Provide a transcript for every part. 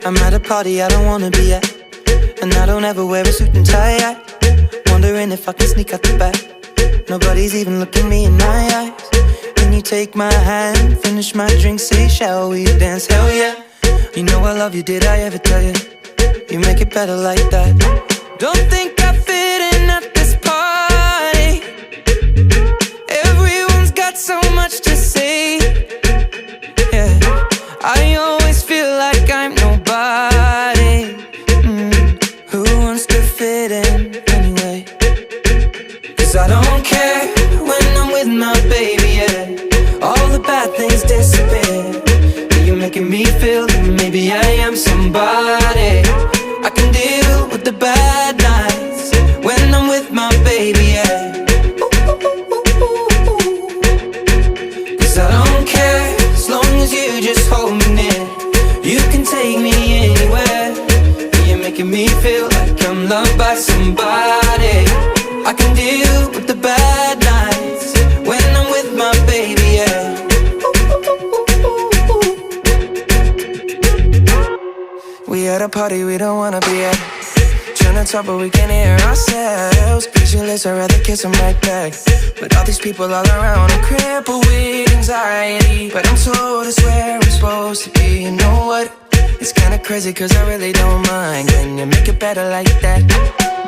I'm at a party I don't wanna be at, and I don't ever wear a suit and tie. Wondering if I can sneak out the back. Nobody's even looking me in my eyes. Can you take my hand, finish my drink, say shall we dance? Hell yeah. You know I love you, did I ever tell you? You make it better like that. Don't think I fit in at this party. Everyone's got so much to say. Yeah, I always feel like I'm nobody. Who wants to fit in anyway? 'Cause I don't care when I'm with my baby, yeah. All the bad things disappear. You're making me feel that maybe I am somebody. I can deal with the bad nights when I'm with my baby, yeah. 'Cause I don't care as long as you just hold me near. You can take me anywhere. You're making me feel like I'm loved by somebody. I can deal with the bad nights when I'm with my baby, yeah. We at a party we don't wanna be at, trying to talk but we can't hear ourselves. Pictureless, I'd rather kiss them right back. But all these people all around, I'm crippled with anxiety. But I'm told it's where I'm supposed to be. You know what? It's kinda crazy 'cause I really don't mind. Can you make it better like that?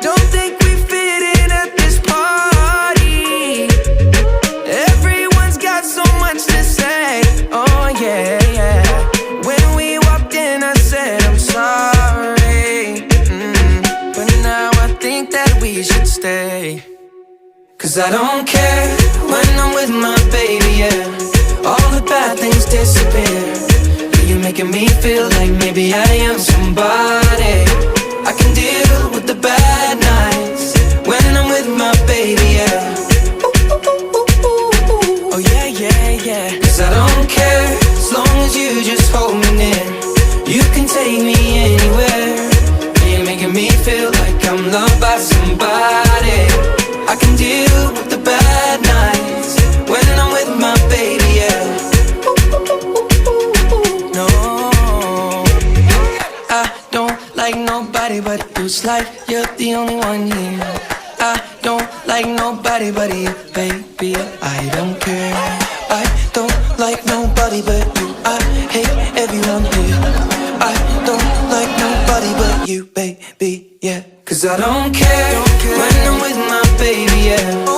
Don't think we fit in at this party. Everyone's got so much to say. Oh yeah, yeah. When we walked in I said I'm sorry, but now I think that we should stay. 'Cause I don't care when I'm with my baby, yeah. All the bad things disappear. You're making me feel like maybe I am somebody. I can deal with the bad nights when I'm with my baby, yeah. Oh yeah, yeah, yeah. 'Cause I don't care as long as you just hold me near. You can take me anywhere. You're making me feel like I'm loved by somebody. I can deal with the bad nights when I'm with my baby, yeah. No, I don't like nobody but you. It's like you're the only one here. I don't like nobody but you, baby. I don't care. I don't like nobody but you. I hate everyone here. I don't like nobody but you, baby, yeah. 'Cause I don't care when I'm with my baby, yeah.